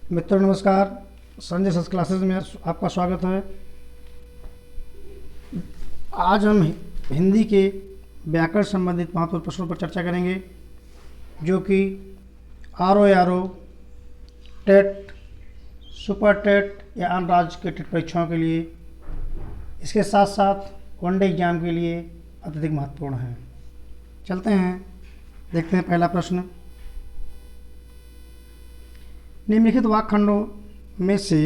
मित्रों नमस्कार। संजय सस क्लासेस में आपका स्वागत है। आज हम हिंदी के व्याकरण संबंधित महत्वपूर्ण प्रश्नों पर चर्चा करेंगे, जो कि आरओ टेट, सुपर टेट या अन्य राज्य के टेट परीक्षाओं के लिए, इसके साथ साथ वनडे एग्जाम के लिए अत्यधिक महत्वपूर्ण है। चलते हैं, देखते हैं पहला प्रश्न। निम्नलिखित वाक्खंडों में से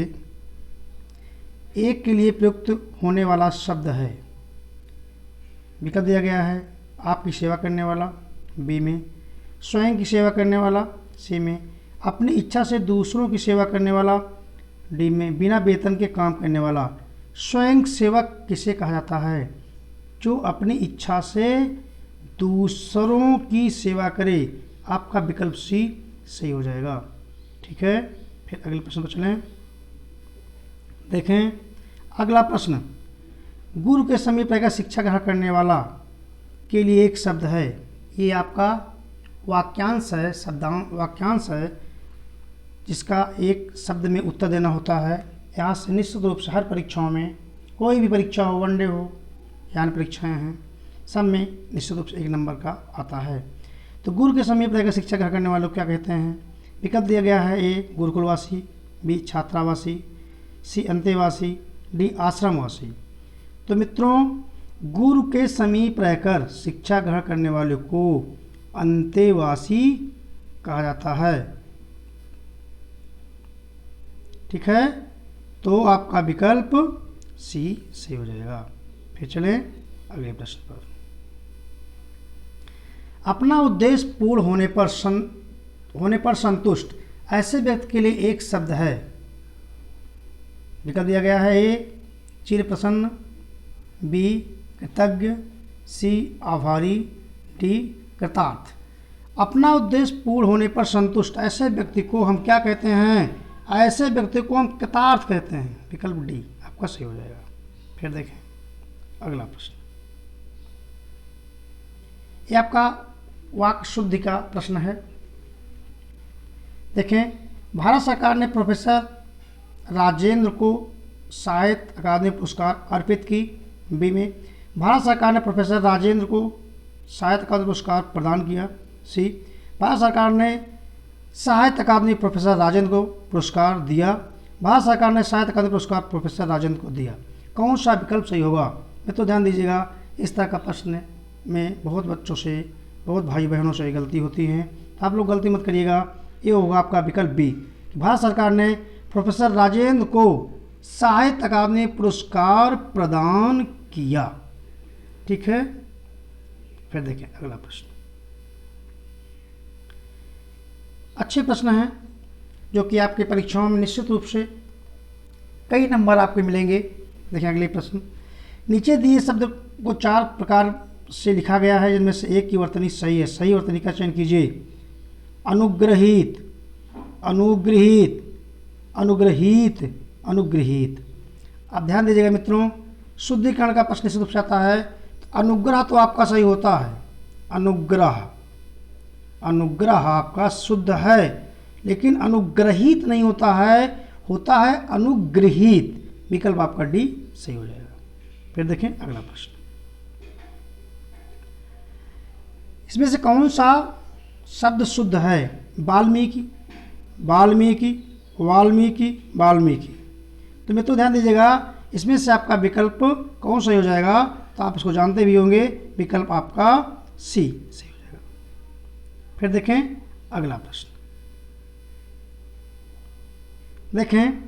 एक के लिए प्रयुक्त होने वाला शब्द है। विकल्प दिया गया है आपकी सेवा करने वाला, बी में स्वयं की सेवा करने वाला, सी में अपनी इच्छा से दूसरों की सेवा करने वाला, डी में बिना वेतन के काम करने वाला। स्वयं सेवक किसे कहा जाता है? जो अपनी इच्छा से दूसरों की सेवा करे। आपका विकल्प सी सही हो जाएगा। ठीक है, फिर अगले प्रश्न पर चलें। देखें अगला प्रश्न। गुरु के समीप रहकर शिक्षा ग्रहण करने वाला के लिए एक शब्द है। ये आपका वाक्यांश है, वाक्यांश है, जिसका एक शब्द में उत्तर देना होता है। यहाँ से निश्चित रूप से हर परीक्षाओं में, कोई भी परीक्षा हो, वनडे हो या अन्य परीक्षाएँ हैं, सब में निश्चित रूप से 1 नंबर का आता है। तो गुरु के समीप रहकर शिक्षा ग्रहण करने वालों को क्या कहते हैं? विकल्प दिया गया है ए गुरुकुलवासी, बी छात्रावासी, सी अंतेवासी, डी आश्रमवासी। तो मित्रों, गुरु के समीप रहकर शिक्षा ग्रहण करने वाले को अंतेवासी कहा जाता है। ठीक है, तो आपका विकल्प सी सही हो जाएगा। फिर चलें अगले प्रश्न पर। अपना उद्देश्य पूर्ण होने पर संतुष्ट ऐसे व्यक्ति के लिए एक शब्द है। विकल्प दिया गया है ए चिर प्रसन्न, बी कृतज्ञ, सी आभारी, डी कृतार्थ। अपना उद्देश्य पूर्ण होने पर संतुष्ट ऐसे व्यक्ति को हम क्या कहते हैं? ऐसे व्यक्ति को हम कृतार्थ कहते हैं। विकल्प डी आपका सही हो जाएगा। फिर देखें अगला प्रश्न। ये आपका वाक् शुद्धि का प्रश्न है। देखें, भारत सरकार ने प्रोफेसर राजेंद्र को साहित्य अकादमी पुरस्कार अर्पित की। बी में भारत सरकार ने प्रोफेसर राजेंद्र को साहित्य अकादमी पुरस्कार प्रदान किया। सी भारत सरकार ने साहित्य अकादमी प्रोफेसर राजेंद्र को पुरस्कार दिया। भारत सरकार ने साहित्य अकादमी पुरस्कार प्रोफेसर राजेंद्र को दिया। कौन सा विकल्प सही होगा? मैं तो ध्यान दीजिएगा, इस तरह का प्रश्न में बहुत बच्चों से, बहुत भाई बहनों से गलती होती है। तो आप लोग गलती मत करिएगा। ये होगा आपका विकल्प बी, भारत सरकार ने प्रोफेसर राजेंद्र को साहित्य अकादमी पुरस्कार प्रदान किया। ठीक है, फिर देखें अगला प्रश्न। अच्छे प्रश्न हैं, जो कि आपके परीक्षाओं में निश्चित रूप से कई नंबर आपको मिलेंगे। देखें अगले प्रश्न। नीचे दिए शब्द को 4 प्रकार से लिखा गया है, जिनमें से एक की वर्तनी सही है। सही वर्तनी का चयन कीजिए। अनुग्रहित, अनुगृहित, अनुग्रहित, अनुगृहित। अब ध्यान दीजिएगा मित्रों, शुद्धिकरण का प्रश्न निश्चित रूप से आता है। अनुग्रह तो आपका सही होता है, अनुग्रह, अनुग्रह आपका शुद्ध है, लेकिन अनुग्रहित नहीं होता है, होता है अनुगृहित। विकल्प आपका डी सही हो जाएगा। फिर देखें अगला प्रश्न। इसमें से कौन सा शब्द शुद्ध है? वाल्मीकि, वाल्मीकि, वाल्मीकि, वाल्मीकि। तो मित्रों ध्यान दीजिएगा, इसमें से आपका विकल्प कौन सही हो जाएगा? तो आप इसको जानते भी होंगे, विकल्प आपका सी सही हो जाएगा। फिर देखें अगला प्रश्न। देखें,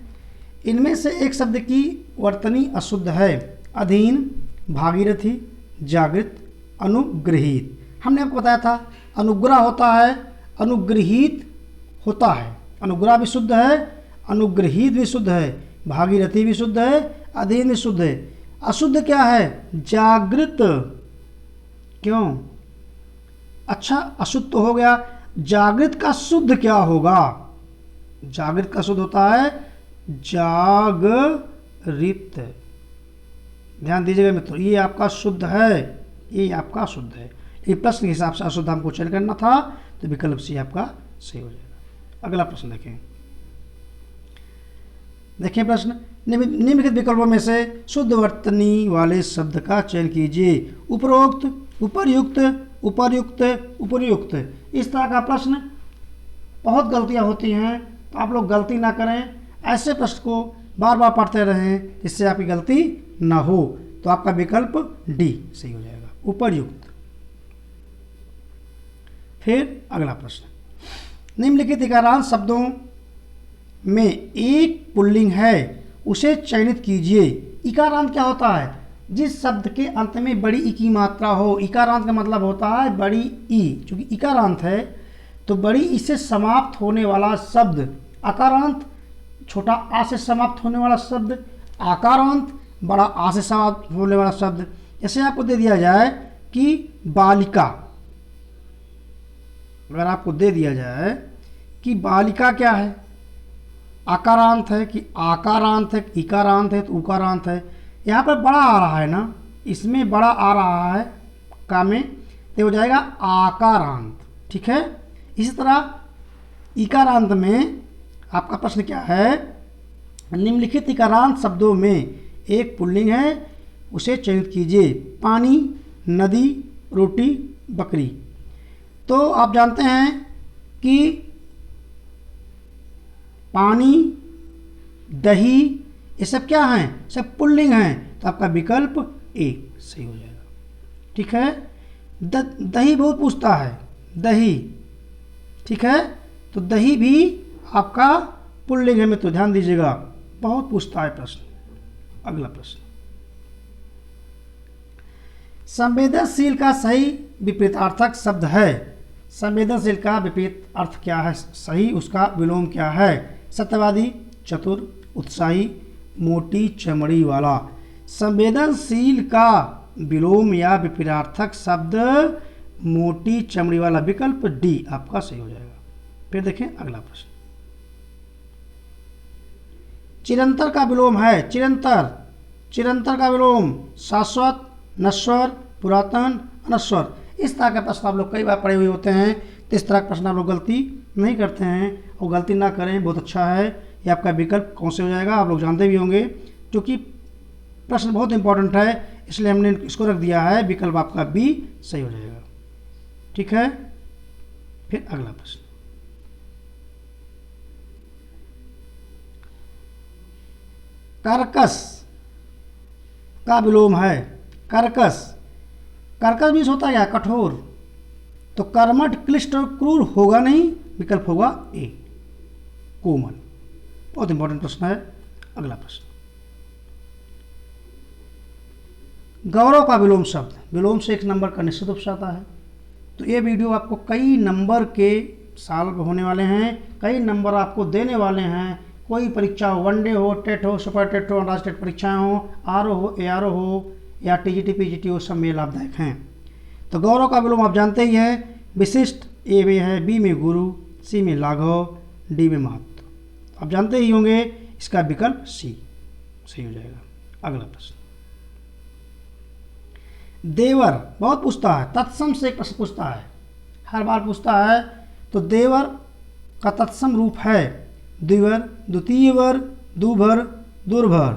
इनमें से एक शब्द की वर्तनी अशुद्ध है। अधीन, भागीरथी, जागृत, अनुग्रहित। हमने आपको बताया था अनुग्रह होता है, अनुगृहित होता है। अनुग्रह भी शुद्ध है, अनुगृहित भी शुद्ध है, भागीरथी भी शुद्ध है, अधीन भी शुद्ध है। अशुद्ध क्या है? जागृत। क्यों? अच्छा, अशुद्ध तो हो गया, जागृत का शुद्ध क्या होगा? जागृत का शुद्ध होता है जागृत। ध्यान दीजिएगा मित्रों, ये आपका शुद्ध है, ये आपका शुद्ध है। ये प्रश्न के हिसाब से अशुद्ध हमको चयन करना था, तो विकल्प सी आपका सही हो जाएगा। अगला प्रश्न देखें। देखिए प्रश्न, निम्नलिखित विकल्पों में से शुद्ध वर्तनी वाले शब्द का चयन कीजिए। उपरोक्त, उपर्युक्त, उपर्युक्त, उपर्युक्त। इस तरह का प्रश्न बहुत गलतियां होती हैं, तो आप लोग गलती ना करें। ऐसे प्रश्न को बार बार पढ़ते रहें जिससे आपकी गलती ना हो। तो आपका विकल्प डी सही हो जाएगा, उपर्युक्त। फिर अगला प्रश्न, निम्नलिखित इकारांत शब्दों में एक पुल्लिंग है, उसे चयनित कीजिए। इकारांत क्या होता है? जिस शब्द के अंत में बड़ी ई की मात्रा हो। इकारांत का मतलब होता है बड़ी ई, चूंकि इकारांत है तो बड़ी ई से समाप्त होने वाला शब्द अकारांत, छोटा आ से समाप्त होने वाला शब्द आकारांत, बड़ा आ से समाप्त होने वाला शब्द। जैसे आपको दे दिया जाए कि बालिका, अगर आपको दे दिया जाए कि बालिका क्या है, आकारांत है कि आकारांत है, इकारांत है तो उकारांत है। यहाँ पर बड़ा आ रहा है ना, इसमें बड़ा आ रहा है का में, तो हो जाएगा आकारांत। ठीक है, इसी तरह इकारांत में आपका प्रश्न क्या है, निम्नलिखित इकारांत शब्दों में एक पुल्लिंग है, उसे चयनित कीजिए। पानी, नदी, रोटी, बकरी। तो आप जानते हैं कि पानी, दही, ये सब क्या हैं? सब पुल्लिंग हैं। तो आपका विकल्प ए सही हो जाएगा। ठीक है, दही बहुत पूछता है, दही। ठीक है, तो दही भी आपका पुल्लिंग है, में तो ध्यान दीजिएगा, बहुत पूछता है प्रश्न। अगला प्रश्न, संवेदनशील का सही विपरीतार्थक शब्द है। संवेदनशील का विपरीत अर्थ क्या है सही, उसका विलोम क्या है? सत्यवादी, चतुर, उत्साही, मोटी चमड़ी वाला। संवेदनशील का विलोम या विपरीतार्थक शब्द मोटी चमड़ी वाला। विकल्प डी आपका सही हो जाएगा। फिर देखें अगला प्रश्न, चिरंतर का विलोम है। चिरंतर, चिरंतर का विलोम शाश्वत, नश्वर, पुरातन, अनश्वर। इस तरह के प्रश्न आप लोग कई बार पढ़े हुए होते हैं, तो इस तरह के प्रश्न आप लोग गलती नहीं करते हैं, और गलती ना करें, बहुत अच्छा है। ये आपका विकल्प कौन से हो जाएगा आप लोग जानते भी होंगे, क्योंकि प्रश्न बहुत इंपॉर्टेंट है, इसलिए हमने इसको रख दिया है। विकल्प आपका बी सही हो जाएगा। ठीक है, फिर अगला प्रश्न, कर्कश का विलोम है। कर्कश, कर्कश भी होता है कठोर, तो कर्मठ, क्लिष्ट और क्रूर होगा नहीं, विकल्प होगा ए कोमल। बहुत इंपॉर्टेंट प्रश्न है। अगला प्रश्न, गौरव का विलोम शब्द। विलोम से एक नंबर का निश्चित रूप से आता है। तो ये वीडियो आपको कई नंबर के साल होने वाले हैं, कई नंबर आपको देने वाले हैं। कोई परीक्षा हो, वनडे हो, टेट हो, सुपर टेट हो, अंतर्राष्ट्रीय टेट परीक्षाएं हो, आरओ हो, एआरओ हो या टीजीटी पीजीटी हो, सब में लाभदायक हैं। तो गौरव का विलोम आप जानते ही है, विशिष्ट ए में है, बी में गुरु, सी में लाघव, डी में महत्व। आप जानते ही होंगे, इसका विकल्प सी सही हो जाएगा। अगला प्रश्न, देवर बहुत पूछता है, तत्सम से एक प्रश्न पूछता है, हर बार पूछता है। तो देवर का तत्सम रूप है द्विवर, द्वितीय वर, दुभर, दुर्भर,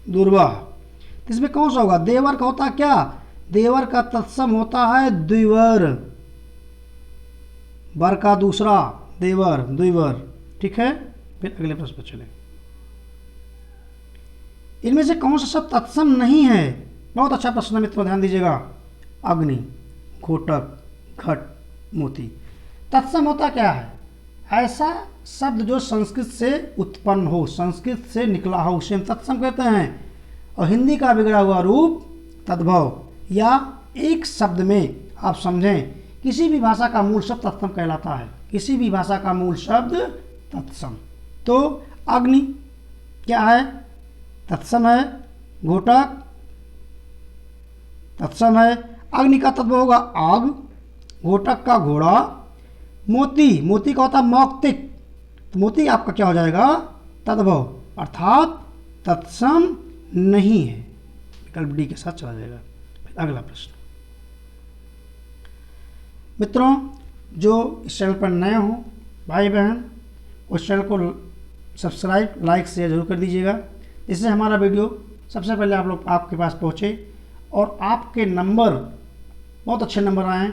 दुर्वाह। तो इसमें कौन सा होगा? देवर का होता है क्या? देवर का तत्सम होता है द्विवर, वर का दूसरा, देवर, द्विवर। ठीक है, फिर अगले प्रश्न पर चले। इनमें से कौन सा शब्द तत्सम नहीं है? बहुत अच्छा प्रश्न मित्रों, ध्यान दीजिएगा। अग्नि, घोटक, घट, मोती। तत्सम होता क्या है? ऐसा शब्द जो संस्कृत से उत्पन्न हो, संस्कृत से निकला हो, उसे हम तत्सम कहते हैं। और हिंदी का बिगड़ा हुआ रूप तद्भव, या एक शब्द में आप समझें, किसी भी भाषा का मूल शब्द तत्सम कहलाता है। किसी भी भाषा का मूल शब्द तत्सम। तो अग्नि क्या है? तत्सम है। घोटक तत्सम है। अग्नि का तत्व होगा आग, घोटक का घोड़ा। मोती, मोती का होता है मौक्तिक, तो मोती आपका क्या हो जाएगा? तद्भव, अर्थात तत्सम नहीं है। विकल्प डी के साथ चला जाएगा। फिर अगला प्रश्न, मित्रों जो इस चैनल पर नए हो भाई बहन, उस चैनल को सब्सक्राइब, लाइक, शेयर जरूर कर दीजिएगा, जिससे हमारा वीडियो सबसे पहले आप लोग आपके पास पहुँचे और आपके नंबर बहुत अच्छे नंबर आएँ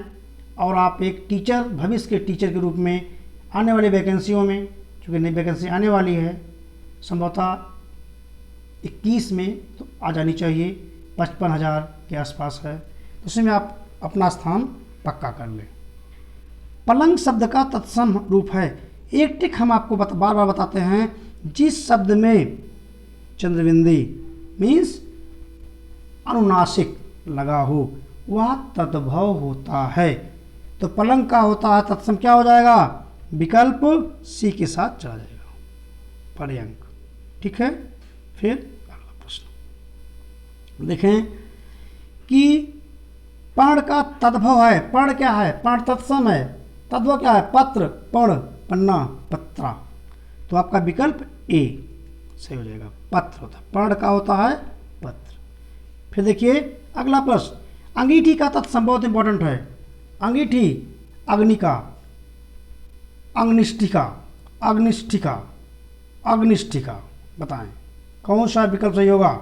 और आप एक टीचर, भविष्य के टीचर के रूप में आने वाली वैकेंसियों में, चूँकि नई वैकेंसी आने वाली है संभवतः 21 में, तो आ जानी चाहिए, 55,000 के आसपास है, तो उसमें आप अपना स्थान पक्का कर लें। पलंग शब्द का तत्सम रूप है। एक टिक हम आपको बार बार बताते हैं, जिस शब्द में चंद्रबिंदी मीन्स अनुनासिक लगा हो वह तद्भव होता है। तो पलंग का होता है तत्सम, क्या हो जाएगा, विकल्प सी के साथ चला जाएगा, पर्यंक। ठीक है, फिर अगला प्रश्न देखें कि पर्ण का तद्भव है। पर्ण क्या है, पर्ण तत्सम है, तद्भव क्या है, पत्र, पर्ण, पन्ना, पत्रा। तो आपका विकल्प ए सही हो जाएगा, पत्र होता है, पर्ण का होता है पत्र। फिर देखिए अगला प्रश्न, अंगीठी का तत्सम बहुत इंपॉर्टेंट है। अंगीठी, अग्निका, अग्निष्ठिका, अग्निष्ठिका, अग्निष्ठिका, बताएं कौन सा विकल्प सही होगा।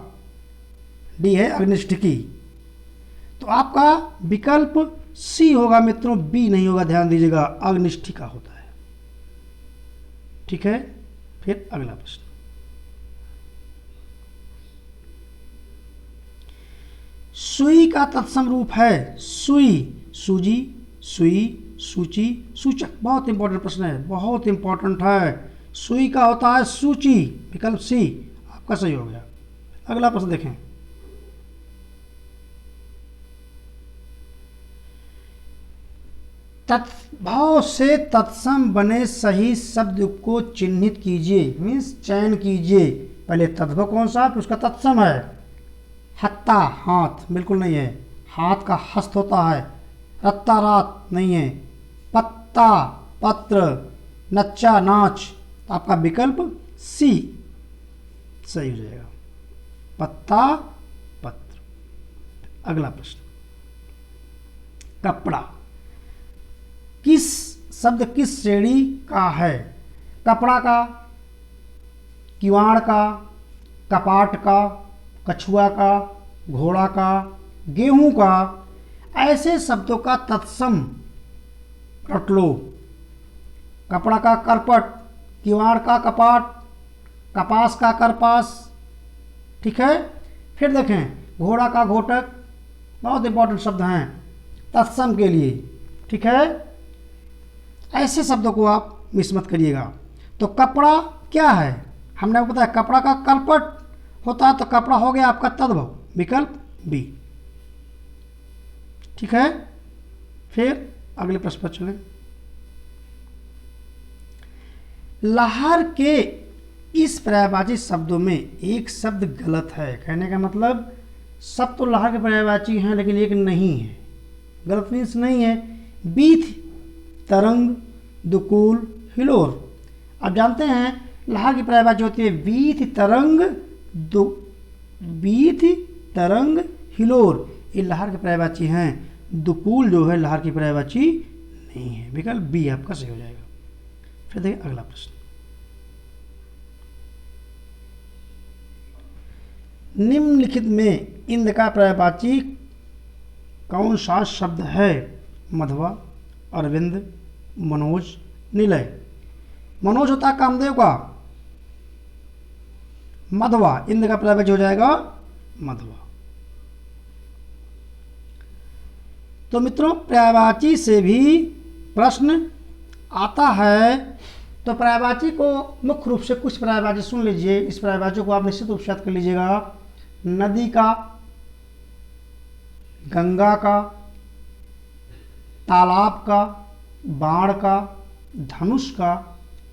डी है अग्निष्ठिकी। तो आपका विकल्प सी होगा मित्रों, बी नहीं होगा, ध्यान दीजिएगा, अग्निष्ठिका होता है। ठीक है, फिर अगला प्रश्न, सुई का तत्सम रूप है। सुई, सूजी, सुई, सूची, सूचक। बहुत इंपॉर्टेंट प्रश्न है, बहुत इंपॉर्टेंट है। सुई का होता है सूची, विकल्प सी आपका सही हो गया। अगला प्रश्न देखें, तत्भाव से तत्सम बने सही शब्द को चिन्हित कीजिए, मीन्स चयन कीजिए। पहले तद्भव कौन सा, फिर उसका तत्सम है। हत्ता, हाथ, बिल्कुल नहीं है, हाथ का हस्त होता है। रत्ता, रात, नहीं है। पत्ता, पत्र, नच्चा, नाच। तो आपका विकल्प सी सही हो जाएगा, पत्ता, पत्र। अगला प्रश्न, कपड़ा किस शब्द किस श्रेणी का है। कपड़ा का, किवाड़ का, कपाट का, कछुआ का, घोड़ा का, गेहूं का। ऐसे शब्दों का तत्सम रट लो। कपड़ा का करपट, किवाड़ का कपाट, कपास का करपास। ठीक है, फिर देखें घोड़ा का घोटक, बहुत इंपॉर्टेंट शब्द हैं तत्सम के लिए। ठीक है, ऐसे शब्दों को आप मिस मत करिएगा। तो कपड़ा क्या है, हमने आपको बताया कपड़ा का करपट होता है, तो कपड़ा हो गया आपका तद्भव, विकल्प बी। ठीक है, फिर अगले प्रश्न पर चलें। लहर के इस पर्यायवाची शब्दों में एक शब्द गलत है। कहने का मतलब सब तो लहर के पर्यायवाची हैं, लेकिन एक नहीं है। गलत मीन्स नहीं है। बीथ, तरंग, दुकूल, हिलोर। आप जानते हैं लहर की पर्यायवाची होती है बीथ, तरंग, बीथ, तरंग, हिलोर। ये लहर के पर्यायवाची हैं। दुकूल जो है लहर की पर्यायवाची नहीं है, विकल्प बी आपका सही हो जाएगा। फिर देखिए अगला प्रश्न, निम्नलिखित में इंद्र का पर्यायवाची कौन सा शब्द है। मधवा, अरविंद, मनोज, निलय। मनोज होता है कामदेव का, मधवा इंद्र का पर्यायवाची हो जाएगा मधवा। तो मित्रों पर्यायवाची से भी प्रश्न आता है। तो पर्यायवाची को मुख्य रूप से कुछ पर्यायवाची सुन लीजिए, इस पर्यायवाची को आप निश्चित रूप से याद कर लीजिएगा। नदी का, गंगा का, तालाब का, बाण का, धनुष का,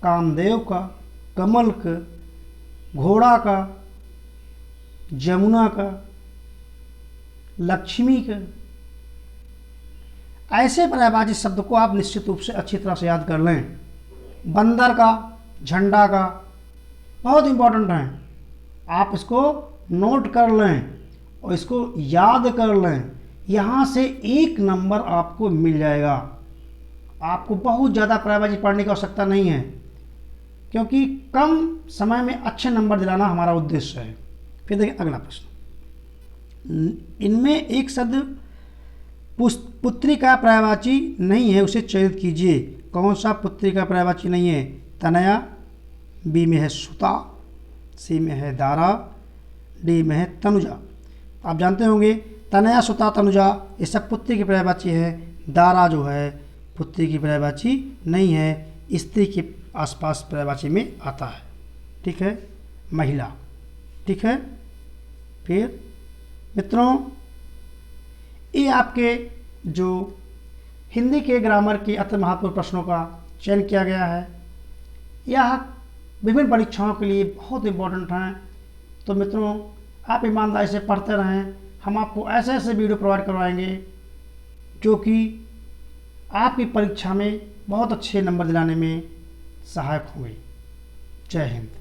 कामदेव का, कमल का, घोड़ा का, जमुना का, लक्ष्मी का। ऐसे पर्यायवाची शब्द को आप निश्चित रूप से अच्छी तरह से याद कर लें। बंदर का, झंडा का, बहुत इंपॉर्टेंट है, आप इसको नोट कर लें और इसको याद कर लें। यहाँ से 1 नंबर आपको मिल जाएगा। आपको बहुत ज़्यादा पर्यायवाची पढ़ने की आवश्यकता नहीं है। क्योंकि कम समय में अच्छे नंबर दिलाना हमारा उद्देश्य है। फिर देखिए अगला प्रश्न, इनमें एक शब्द पुत्री का पर्यायवाची नहीं है, उसे चयनित कीजिए। कौन सा पुत्री का पर्यायवाची नहीं है? तनया, बी में है सुता, सी में है दारा, डी में है तनुजा। आप जानते होंगे तनया, सुता, तनुजा ये सब पुत्री की पर्यायवाची है। दारा जो है पुत्री की पर्यायवाची नहीं है, स्त्री के आसपास पर्यायवाची में आता है। ठीक है, महिला। ठीक है, फिर मित्रों ये आपके जो हिंदी के ग्रामर के अति महत्वपूर्ण प्रश्नों का चयन किया गया है, यह विभिन्न परीक्षाओं के लिए बहुत इंपॉर्टेंट हैं। तो मित्रों आप ईमानदारी से पढ़ते रहें, हम आपको ऐसे ऐसे वीडियो प्रोवाइड करवाएंगे जो कि आपकी परीक्षा में बहुत अच्छे नंबर दिलाने में सहायक होंगे। जय हिंद।